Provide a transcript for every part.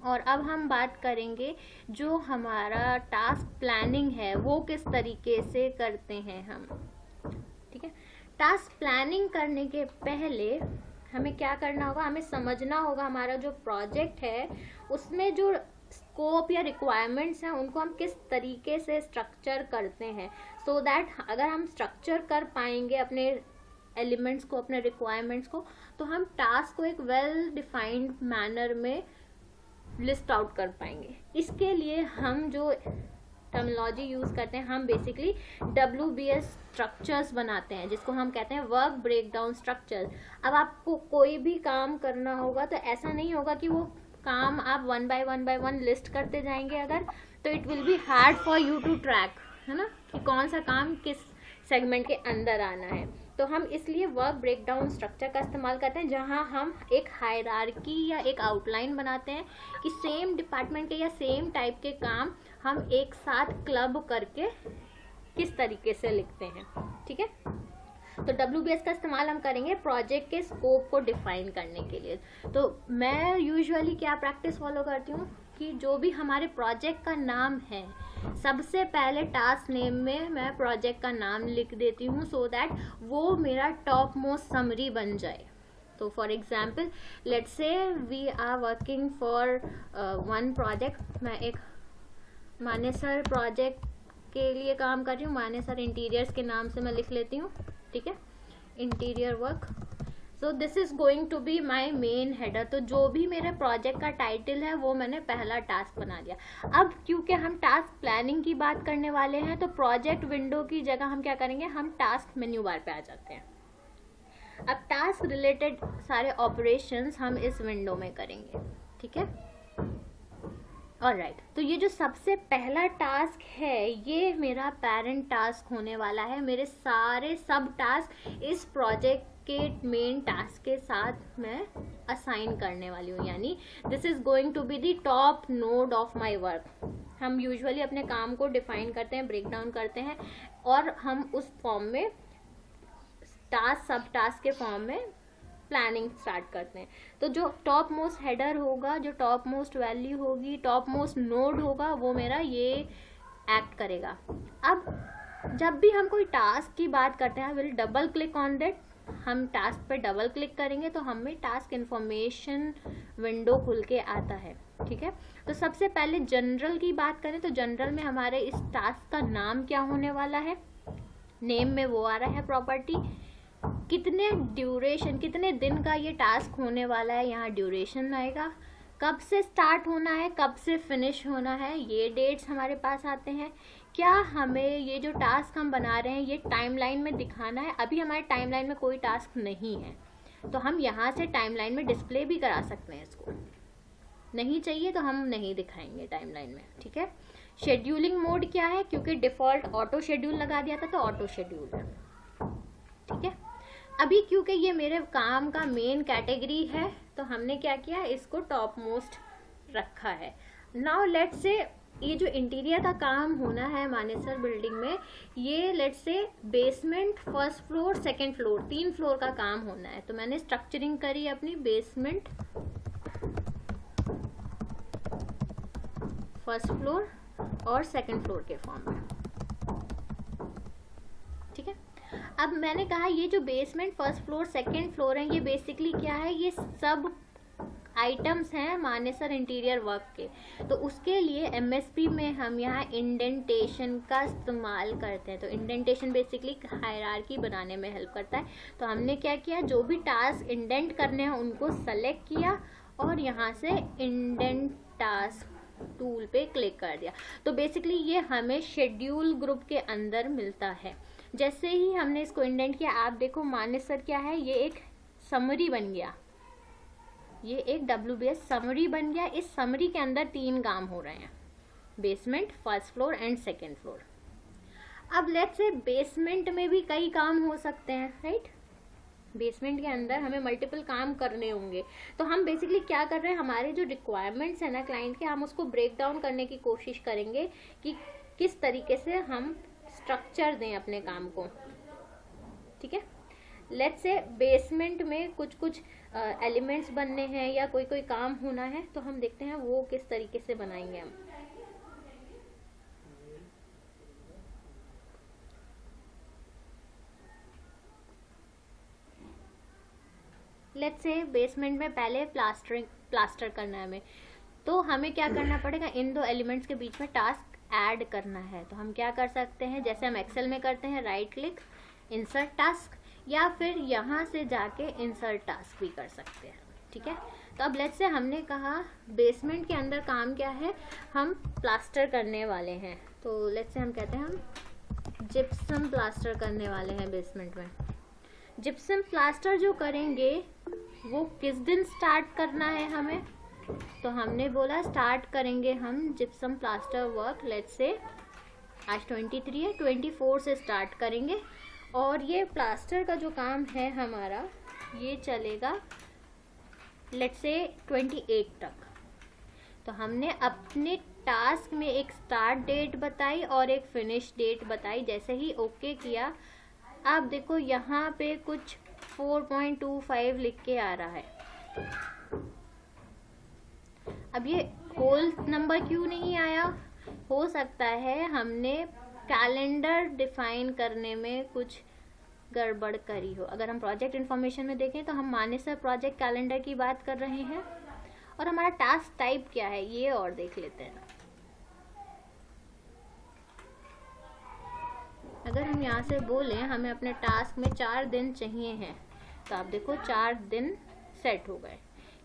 और अब हम बात करेंगे जो हमारा टास्क प्लानिंग है वो किस तरीके से करते हैं हम। ठीक है, टास्क प्लानिंग करने के पहले हमें क्या करना होगा, हमें समझना होगा हमारा जो प्रोजेक्ट है उसमें जो स्कोप या रिक्वायरमेंट्स हैं उनको हम किस तरीके से स्ट्रक्चर करते हैं, सो दैट अगर हम स्ट्रक्चर कर पाएंगे अपने एलिमेंट्स को, अपने रिक्वायरमेंट्स को, तो हम टास्क को एक वेल डिफाइंड मैनर में लिस्ट आउट कर पाएंगे। इसके लिए हम जो टर्मिनोलॉजी यूज़ करते हैं, हम बेसिकली WBS स्ट्रक्चर्स बनाते हैं जिसको हम कहते हैं वर्क ब्रेकडाउन स्ट्रक्चर। अब आपको कोई भी काम करना होगा तो ऐसा नहीं होगा कि वो काम आप वन बाय वन लिस्ट करते जाएंगे अगर, तो it will be hard for you to track, है ना, कि कौन सा काम किस सेगमेंट के अंदर आना है। तो हम इसलिए वर्क ब्रेकडाउन स्ट्रक्चर का इस्तेमाल करते हैं जहां हम एक हायरार्की या एक आउटलाइन बनाते हैं कि सेम डिपार्टमेंट के या सेम टाइप के काम हम एक साथ क्लब करके किस तरीके से लिखते हैं। ठीक है, तो WBS का इस्तेमाल हम करेंगे प्रोजेक्ट के स्कोप को डिफाइन करने के लिए। तो मैं यूजुअली क्या प्रैक्टिस फॉलो करती हूँ कि जो भी हमारे प्रोजेक्ट का नाम है सबसे पहले टास्क नेम में मैं प्रोजेक्ट का नाम लिख देती हूँ, सो दैट वो मेरा टॉप मोस्ट समरी बन जाए। तो for example let's say we are working for one project, मैं एक मानेसर प्रोजेक्ट के लिए काम कर रही हूँ, मानेसर इंटीरियर्स के नाम से मैं लिख लेती हूँ। ठीक है, interior work. So this is going to be my main header. तो जो भी मेरे प्रोजेक्ट का टाइटल है वो मैंने पहला टास्क बना दिया। अब क्योंकि हम टास्क प्लानिंग की बात करने वाले हैं तो प्रोजेक्ट विंडो की जगह हम क्या करेंगे, हम टास्क मेन्यू बार पे आ जाते हैं। अब टास्क रिलेटेड सारे ऑपरेशंस हम इस विंडो में करेंगे। ठीक है, ऑलराइट। तो ये जो सबसे पहला टास्क है ये मेरा पेरेंट टास्क होने वाला है। मेरे सारे सब टास्क इस प्रोजेक्ट के मेन टास्क के साथ मैं असाइन करने वाली हूँ, यानी this is going to be the top node of my work. हम यूजुअली अपने काम को डिफाइन करते हैं, ब्रेक डाउन करते हैं और हम उस फॉर्म में टास्क सब टास्क के फॉर्म में प्लानिंग स्टार्ट करते हैं। तो जो टॉप मोस्ट हेडर होगा, जो टॉप मोस्ट वैल्यू होगी, टॉप मोस्ट नोड होगा, वो मेरा ये एक्ट करेगा। अब जब भी हम कोई टास्क की बात करते हैं, will double click on that, हम टास्क पे डबल क्लिक करेंगे तो हमें टास्क इन्फॉर्मेशन विंडो खुल के आता है। ठीक है, तो सबसे पहले जनरल की बात करें तो जनरल में हमारे इस टास्क का नाम क्या होने वाला है, नेम में वो आ रहा है प्रॉपर्टी, कितने ड्यूरेशन, कितने दिन का ये टास्क होने वाला है, यहाँ ड्यूरेशन आएगा, कब से स्टार्ट होना है, कब से फिनिश होना है, ये डेट्स हमारे पास आते हैं। क्या हमें ये जो टास्क हम बना रहे हैं ये टाइमलाइन में दिखाना है, अभी हमारे टाइमलाइन में कोई टास्क नहीं है तो हम यहाँ से टाइमलाइन में डिस्प्ले भी करा सकते हैं, इसको नहीं चाहिए तो हम नहीं दिखाएंगे टाइमलाइन में। ठीक है, शेड्यूलिंग मोड क्या है, क्योंकि डिफॉल्ट ऑटो शेड्यूल लगा दिया था तो ऑटो शेड्यूल है। ठीक है, अभी क्योंकि ये मेरे काम का मेन कैटेगरी है तो हमने क्या किया, इसको टॉप मोस्ट रखा है। नाउ लेट्स से ये जो इंटीरियर का काम होना है मानेसर बिल्डिंग में, ये let's say basement, first floor, second floor, 3 floor का काम होना है। तो मैंने स्ट्रक्चरिंग करी अपनी बेसमेंट, फर्स्ट फ्लोर और सेकंड फ्लोर के फॉर्म में। ठीक है, अब मैंने कहा ये जो basement, first floor, second floor है, ये बेसिकली क्या है, ये सब आइटम्स हैं मानेसर इंटीरियर वर्क के। तो उसके लिए MSP में हम यहाँ इंडेंटेशन का इस्तेमाल करते हैं। तो इंडेंटेशन बेसिकली हायरार्की बनाने में हेल्प करता है। तो हमने क्या किया, जो भी टास्क इंडेंट करने हैं उनको सेलेक्ट किया और यहाँ से इंडेंट टास्क टूल पे क्लिक कर दिया। तो बेसिकली ये हमें शेड्यूल ग्रुप के अंदर मिलता है। जैसे ही हमने इसको इंडेंट किया, आप देखो मानेसर क्या है, ये एक समरी बन गया, ये एक WBS समरी बन गया। इस समरी के अंदर 3 काम हो रहे हैं, basement, first floor and second floor. अब लेट्स से बेसमेंट में भी कई काम हो सकते हैं, राइट। बेसमेंट के अंदर हमें मल्टीपल काम करने होंगे। तो हम बेसिकली क्या कर रहे हैं, हमारे जो रिक्वायरमेंट्स है ना क्लाइंट के, हम उसको ब्रेक डाउन करने की कोशिश करेंगे कि किस तरीके से हम स्ट्रक्चर दें अपने काम को। ठीक है, लेट्स से बेसमेंट में कुछ कुछ एलिमेंट्स बनने हैं या कोई कोई काम होना है, तो हम देखते हैं वो किस तरीके से बनाएंगे हम। लेट्स से बेसमेंट में पहले प्लास्टर करना है हमें, तो हमें क्या करना पड़ेगा, इन दो एलिमेंट्स के बीच में टास्क ऐड करना है। तो हम क्या कर सकते हैं, जैसे हम एक्सेल में करते हैं राइट क्लिक इंसर्ट टास्क, या फिर यहाँ से जाके इंसर्ट टास्क भी कर सकते हैं। ठीक है, तो अब लेट्स से हमने कहा बेसमेंट के अंदर काम क्या है, हम प्लास्टर करने वाले हैं। तो लेट्स से हम कहते हैं हम जिप्सम प्लास्टर करने वाले हैं बेसमेंट में। जिप्सम प्लास्टर जो करेंगे वो किस दिन स्टार्ट करना है हमें, तो हमने बोला स्टार्ट करेंगे हम gypsum plaster work, let's say आज 23 है, 24 से स्टार्ट करेंगे। और ये प्लास्टर का जो काम है हमारा ये चलेगा लेट्स से 28 तक। तो हमने अपने टास्क में एक स्टार्ट डेट बताई और एक फिनिश डेट बताई। जैसे ही ओके किया, आप देखो यहाँ पे कुछ 4.25 लिख के आ रहा है। अब ये होल नंबर क्यों नहीं आया, हो सकता है हमने कैलेंडर डिफाइन करने में कुछ गड़बड़ करी हो। अगर हम प्रोजेक्ट इन्फॉर्मेशन में देखें तो हम मानेसर प्रोजेक्ट कैलेंडर की बात कर रहे हैं, और हमारा टास्क टाइप क्या है ये और देख लेते हैं। अगर हम यहाँ से बोलें हमें अपने टास्क में 4 दिन चाहिए हैं, तो आप देखो 4 दिन सेट हो गए,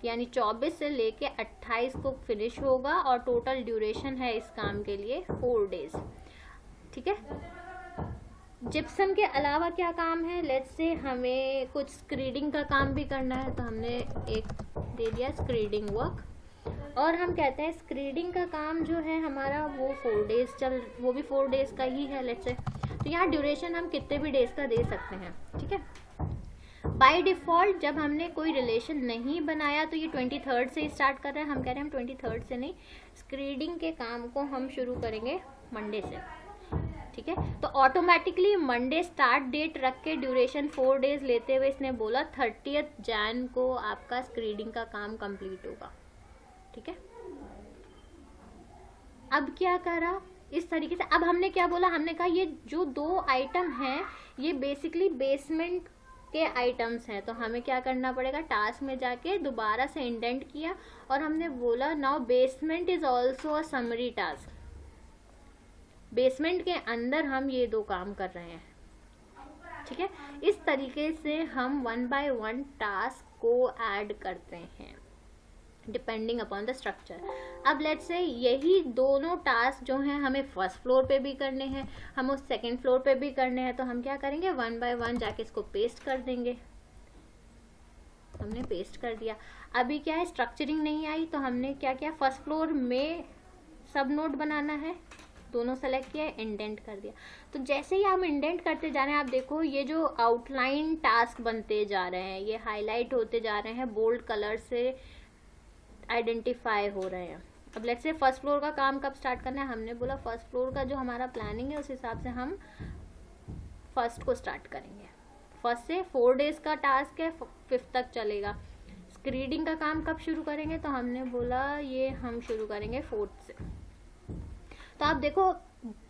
यानी 24 से लेके 28 को फिनिश होगा, और टोटल ड्यूरेशन है इस काम के लिए 4 डेज। ठीक है, जिप्सम के अलावा क्या काम है, लेट्स से हमें कुछ स्क्रीडिंग का काम भी करना है, तो हमने एक दे दिया स्क्रीडिंग वर्क, और हम कहते हैं स्क्रीडिंग का काम जो है हमारा वो 4 डेज वो भी 4 डेज का ही है लेट्स से। तो यहाँ ड्यूरेशन हम कितने भी डेज का दे सकते हैं। ठीक है, बाय डिफ़ॉल्ट जब हमने कोई रिलेशन नहीं बनाया तो ये 23rd से स्टार्ट कर रहे हैं। हम कह रहे हैं हम 23rd से नहीं, स्क्रीडिंग के काम को हम शुरू करेंगे मंडे से। ठीक है, तो ऑटोमेटिकली मंडे स्टार्ट डेट रख के ड्यूरेशन 4 डेज लेते हुए इसने बोला 30 जैन को आपका स्क्रीडिंग का काम कंप्लीट होगा। ठीक है, अब क्या करा इस तरीके से, अब हमने क्या बोला, हमने कहा ये जो 2 आइटम हैं ये बेसिकली बेसमेंट के आइटम्स हैं, तो हमें क्या करना पड़ेगा, टास्क में जाके दोबारा से इंडेंट किया और हमने बोला now basement is also a summary task. Basement के अंदर हम ये 2 काम कर रहे हैं। ठीक है, इस तरीके से हम 1 by 1 टास्क को ऐड करते हैं डिपेंडिंग अपॉन द स्ट्रक्चर। अब लेट्स से यही दोनों टास्क जो हैं हमें फर्स्ट फ्लोर पे भी करने हैं, हम उस सेकंड फ्लोर पे भी करने हैं, तो हम क्या करेंगे 1 by 1 जाके इसको पेस्ट कर देंगे। हमने पेस्ट कर दिया। अभी क्या है, स्ट्रक्चरिंग नहीं आई, तो हमने क्या किया, फर्स्ट फ्लोर में सब नोड बनाना है, दोनों सेलेक्ट किया, इंडेंट कर दिया। तो जैसे ही हम इंडेंट करते जा रहे हैं, आप देखो ये जो आउटलाइन टास्क बनते जा रहे हैं ये हाईलाइट होते जा रहे हैं, बोल्ड कलर से आइडेंटिफाई हो रहे हैं। अब लेट्स से फर्स्ट फ्लोर का काम कब स्टार्ट करना है, हमने बोला फर्स्ट फ्लोर का जो हमारा प्लानिंग है उस हिसाब से हम फर्स्ट को स्टार्ट करेंगे। फर्स्ट से 4 डेज का टास्क है, 5th तक चलेगा। स्क्रीडिंग का काम कब शुरू करेंगे, तो हमने बोला ये हम शुरू करेंगे 4th से। तो आप देखो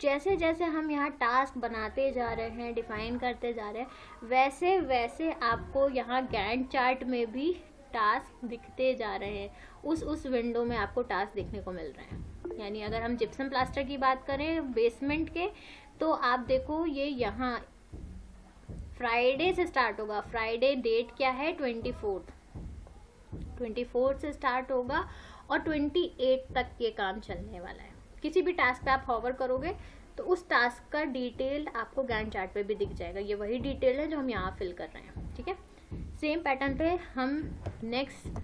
जैसे जैसे हम यहाँ टास्क बनाते जा रहे हैं, डिफाइन करते जा रहे हैं, वैसे वैसे आपको यहाँ गैंट चार्ट में भी टास्क दिखते जा रहे हैं, उस विंडो में आपको टास्क देखने को मिल रहे हैं। यानी अगर हम जिप्सम प्लास्टर की बात करें बेसमेंट के, तो आप देखो ये यहाँ फ्राइडे से स्टार्ट होगा। फ्राइडे डेट क्या है, 24 से स्टार्ट होगा और 28 तक ये काम चलने वाला है। किसी भी टास्क पे आप हॉवर करोगे तो उस टास्क का डिटेल आपको गैंट चार्ट पे भी दिख जाएगा। ये वही डिटेल है जो हम यहाँ फिल कर रहे हैं। ठीक है, सेम पैटर्न पे हम नेक्स्ट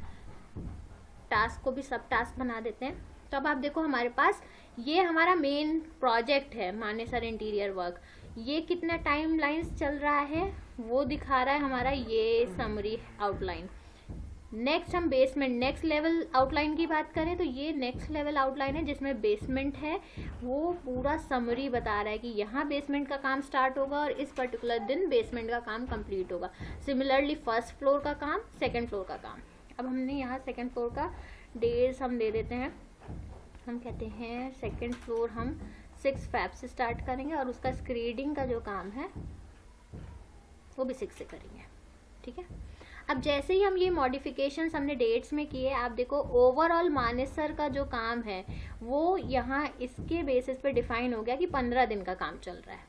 टास्क को भी सब टास्क बना देते हैं। तो अब आप देखो हमारे पास ये हमारा मेन प्रोजेक्ट है मानेसर इंटीरियर वर्क। ये कितना टाइम लाइन्स चल रहा है वो दिखा रहा है हमारा ये समरी आउटलाइन। नेक्स्ट हम बेसमेंट, नेक्स्ट लेवल आउटलाइन की बात करें तो ये नेक्स्ट लेवल आउटलाइन है जिसमें बेसमेंट है, वो पूरा समरी बता रहा है कि यहाँ बेसमेंट का काम स्टार्ट होगा और इस पर्टिकुलर दिन बेसमेंट का काम कंप्लीट होगा। सिमिलरली फर्स्ट फ्लोर का काम, सेकंड फ्लोर का काम। अब हमने यहाँ सेकंड फ्लोर का डेज हम दे देते हैं, हम कहते हैं सेकंड फ्लोर हम 6 Feb से स्टार्ट करेंगे और उसका स्क्रीडिंग का जो काम है वो भी 6 से करेंगे, ठीक है। अब जैसे ही हम ये मॉडिफिकेशंस हमने डेट्स में किए, आप देखो ओवरऑल मानेसर का जो काम है वो यहाँ इसके बेसिस पे डिफाइन हो गया कि 15 दिन का काम चल रहा है,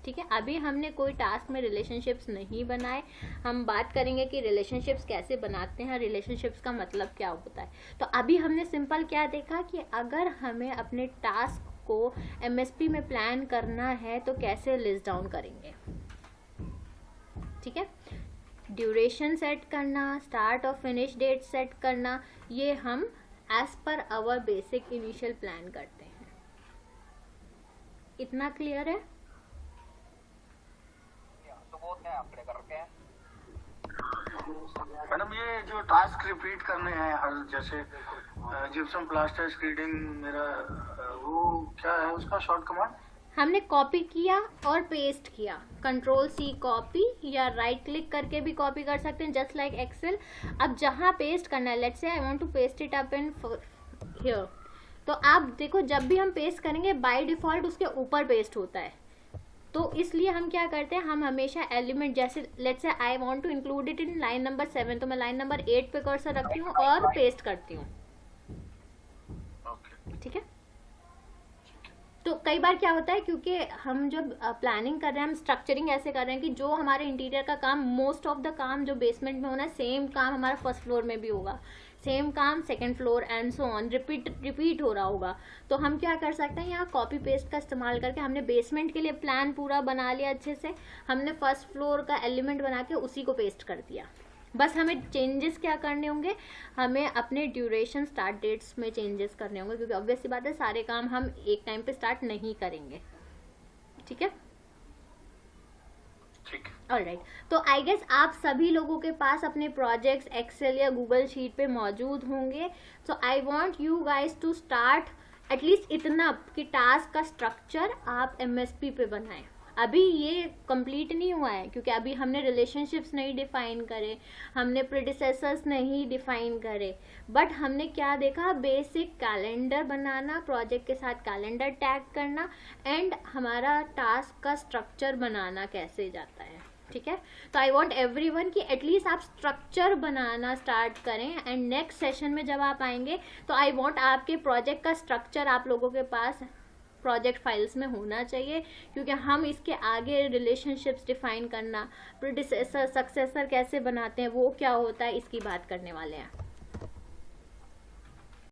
ठीक है। अभी हमने कोई टास्क में रिलेशनशिप्स नहीं बनाए, हम बात करेंगे कि रिलेशनशिप्स कैसे बनाते हैं, रिलेशनशिप्स का मतलब क्या होता है। तो अभी हमने सिंपल क्या देखा कि अगर हमें अपने टास्क को MSP में प्लान करना है तो कैसे लिस्ट डाउन करेंगे, ठीक है। ड्यूरेशन सेट करना, स्टार्ट और फिनिश डेट सेट करना, ये हम as per hour basic initial plan करते हैं। इतना क्लियर है? मैडम ये जो टास्क रिपीट करने हैं हर, जैसे जिप्सम प्लास्टर स्क्रीडिंग मेरा, वो क्या है उसका शॉर्ट कमांड? हमने कॉपी किया और पेस्ट किया, Ctrl+C कॉपी, या राइट क्लिक करके भी कॉपी कर सकते हैं जस्ट लाइक एक्सेल। अब जहाँ पेस्ट करना है, let's say I want to paste it up in here, तो आप देखो जब भी हम पेस्ट करेंगे बाय डिफॉल्ट उसके ऊपर पेस्ट होता है, तो इसलिए हम क्या करते हैं, हम हमेशा एलिमेंट, जैसे let's say I want to include it in line number 7, तो मैं लाइन नंबर 8 पे कर्सर रखती हूँ और पेस्ट करती हूँ, ठीक है। तो कई बार क्या होता है, क्योंकि हम जब प्लानिंग कर रहे हैं, हम स्ट्रक्चरिंग ऐसे कर रहे हैं कि जो हमारे इंटीरियर का काम, मोस्ट ऑफ द काम जो बेसमेंट में होना है, सेम काम हमारा फर्स्ट फ्लोर में भी होगा, सेम काम second floor and so on, repeat हो रहा होगा। तो हम क्या कर सकते हैं, यहाँ कॉपी पेस्ट का इस्तेमाल करके हमने बेसमेंट के लिए प्लान पूरा बना लिया अच्छे से, हमने फर्स्ट फ्लोर का एलिमेंट बना के उसी को पेस्ट कर दिया। बस हमें चेंजेस क्या करने होंगे, हमें अपने ड्यूरेशन स्टार्ट डेट्स में चेंजेस करने होंगे, क्योंकि ऑब्वियस सी बात है सारे काम हम एक टाइम पे स्टार्ट नहीं करेंगे, ठीक है। ऑलराइट, तो आई गेस आप सभी लोगों के पास अपने प्रोजेक्ट्स एक्सेल या गूगल शीट पे मौजूद होंगे। So I want you guys to start at least इतना कि टास्क का स्ट्रक्चर आप MSP पे बनाएं। अभी ये कंप्लीट नहीं हुआ है क्योंकि अभी हमने रिलेशनशिप्स नहीं डिफाइन करे, हमने प्रेडिसेसर्स नहीं डिफाइन करे, बट हमने क्या देखा, बेसिक कैलेंडर बनाना, प्रोजेक्ट के साथ कैलेंडर टैग करना एंड हमारा टास्क का स्ट्रक्चर बनाना कैसे जाता है, ठीक है। तो आई वांट एवरीवन कि एटलीस्ट आप स्ट्रक्चर बनाना स्टार्ट करें, एंड नेक्स्ट सेशन में जब आप आएंगे तो आई वांट आपके प्रोजेक्ट का स्ट्रक्चर आप लोगों के पास प्रोजेक्ट फाइल्स में होना चाहिए, क्योंकि हम इसके आगे रिलेशनशिप्स डिफाइन करना, प्रेडिसेसर सक्सेसर कैसे बनाते हैं, वो क्या होता है, इसकी बात करने वाले हैं।